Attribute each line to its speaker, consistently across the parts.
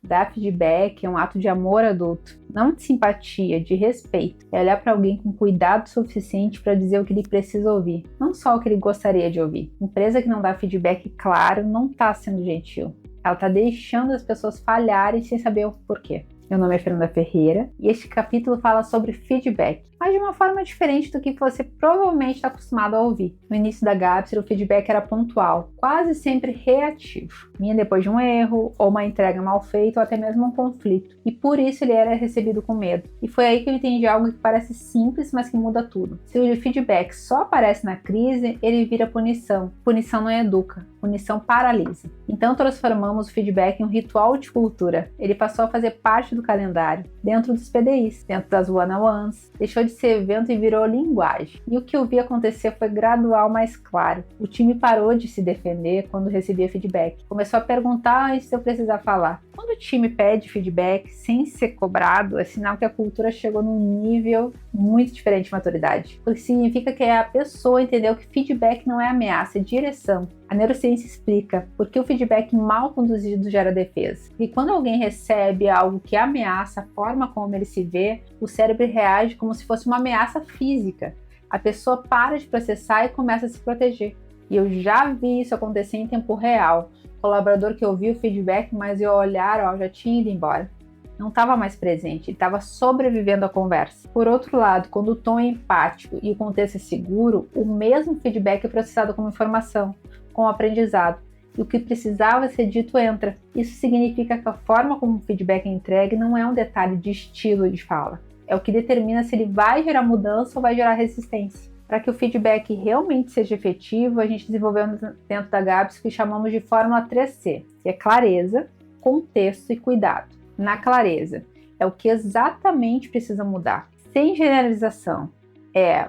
Speaker 1: Dar feedback é um ato de amor adulto, não de simpatia, de respeito. É olhar para alguém com cuidado suficiente para dizer o que ele precisa ouvir, não só o que ele gostaria de ouvir. Empresa que não dá feedback claro não está sendo gentil. Ela está deixando as pessoas falharem sem saber o porquê. Meu nome é Fernanda Ferreira e este capítulo fala sobre feedback, mas de uma forma diferente do que você provavelmente está acostumado a ouvir. No início da Gapser, o feedback era pontual, quase sempre reativo. Vinha depois de um erro, ou uma entrega mal feita, ou até mesmo um conflito. E por isso ele era recebido com medo. E foi aí que eu entendi algo que parece simples, mas que muda tudo. Se o feedback só aparece na crise, ele vira punição. Punição não educa, punição paralisa. Então transformamos o feedback em um ritual de cultura. Ele passou a fazer parte do calendário, dentro dos PDIs, dentro das one-on-ones, deixou de ser evento e virou linguagem. E o que eu vi acontecer foi gradual, mais claro. O time parou de se defender quando recebia feedback. Começou a perguntar antes de eu precisar falar. Quando o time pede feedback sem ser cobrado, é sinal que a cultura chegou num nível muito diferente de maturidade. Porque significa que a pessoa entendeu que feedback não é ameaça, é direção. A neurociência explica por que o feedback mal conduzido gera defesa. E quando alguém recebe algo que ameaça a forma como ele se vê, o cérebro reage como se fosse uma ameaça física. A pessoa para de processar e começa a se proteger. E eu já vi isso acontecer em tempo real. Colaborador que ouviu o feedback, mas o olhar já tinha ido embora. Não estava mais presente, ele estava sobrevivendo à conversa. Por outro lado, quando o tom é empático e o contexto é seguro, o mesmo feedback é processado como informação, como aprendizado, e o que precisava ser dito entra. Isso significa que a forma como o feedback é entregue não é um detalhe de estilo de fala, é o que determina se ele vai gerar mudança ou vai gerar resistência. Para que o feedback realmente seja efetivo, a gente desenvolveu dentro da Gapser o que chamamos de Fórmula 3C, que é clareza, contexto e cuidado. Na clareza, é o que exatamente precisa mudar. Sem generalização,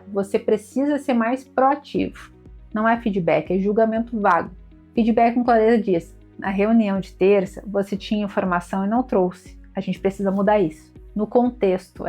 Speaker 1: você precisa ser mais proativo. Não é feedback, é julgamento vago. Feedback com clareza diz, na reunião de terça, você tinha informação e não trouxe. A gente precisa mudar isso. No contexto,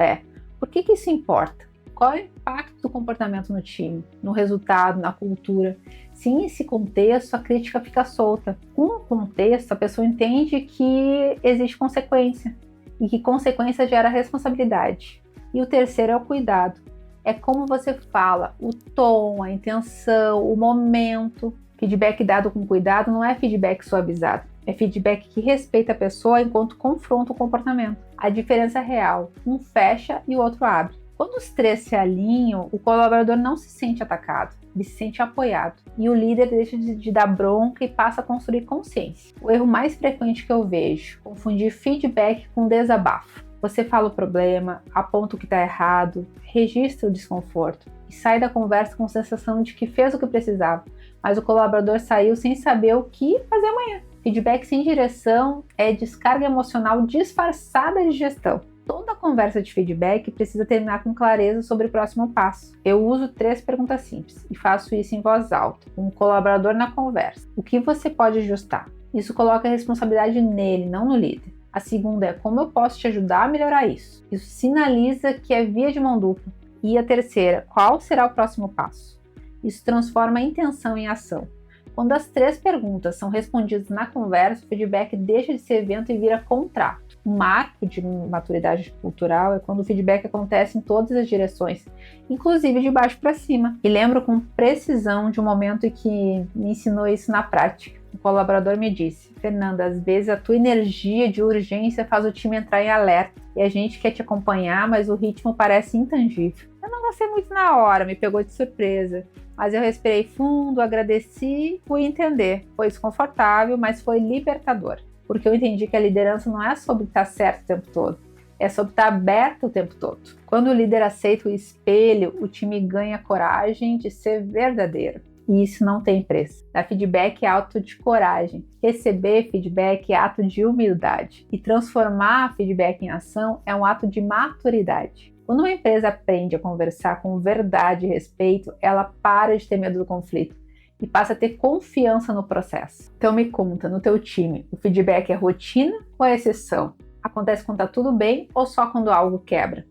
Speaker 1: por que isso importa? Qual é o impacto do comportamento no time, no resultado, na cultura? Sem esse contexto, a crítica fica solta. Com o contexto, a pessoa entende que existe consequência e que consequência gera responsabilidade. E o terceiro é o cuidado. É como você fala, o tom, a intenção, o momento. Feedback dado com cuidado não é feedback suavizado. É feedback que respeita a pessoa enquanto confronta o comportamento. A diferença é real. Um fecha e o outro abre. Quando os três se alinham, o colaborador não se sente atacado, ele se sente apoiado. E o líder deixa de dar bronca e passa a construir consciência. O erro mais frequente que eu vejo, confundir feedback com desabafo. Você fala o problema, aponta o que está errado, registra o desconforto e sai da conversa com a sensação de que fez o que precisava, mas o colaborador saiu sem saber o que fazer amanhã. Feedback sem direção é descarga emocional disfarçada de gestão. Toda conversa de feedback precisa terminar com clareza sobre o próximo passo. Eu uso 3 perguntas simples e faço isso em voz alta, com o colaborador na conversa. O que você pode ajustar? Isso coloca a responsabilidade nele, não no líder. A segunda é como eu posso te ajudar a melhorar isso? Isso sinaliza que é via de mão dupla. E a terceira, qual será o próximo passo? Isso transforma a intenção em ação. Quando as 3 perguntas são respondidas na conversa, o feedback deixa de ser evento e vira contrato. Um marco de maturidade cultural é quando o feedback acontece em todas as direções, inclusive de baixo para cima. E lembro com precisão de um momento em que me ensinou isso na prática. O colaborador me disse, Fernanda, às vezes a tua energia de urgência faz o time entrar em alerta e a gente quer te acompanhar, mas o ritmo parece intangível. Eu não gostei muito na hora, me pegou de surpresa, mas eu respirei fundo, agradeci, fui entender. Foi desconfortável, mas foi libertador. Porque eu entendi que a liderança não é sobre estar certo o tempo todo, é sobre estar aberto o tempo todo. Quando o líder aceita o espelho, o time ganha coragem de ser verdadeiro. E isso não tem preço. Dar feedback é ato de coragem. Receber feedback é ato de humildade. E transformar feedback em ação é um ato de maturidade. Quando uma empresa aprende a conversar com verdade e respeito, ela para de ter medo do conflito e passa a ter confiança no processo. Então me conta, no teu time, o feedback é rotina ou é exceção? Acontece quando tá tudo bem ou só quando algo quebra?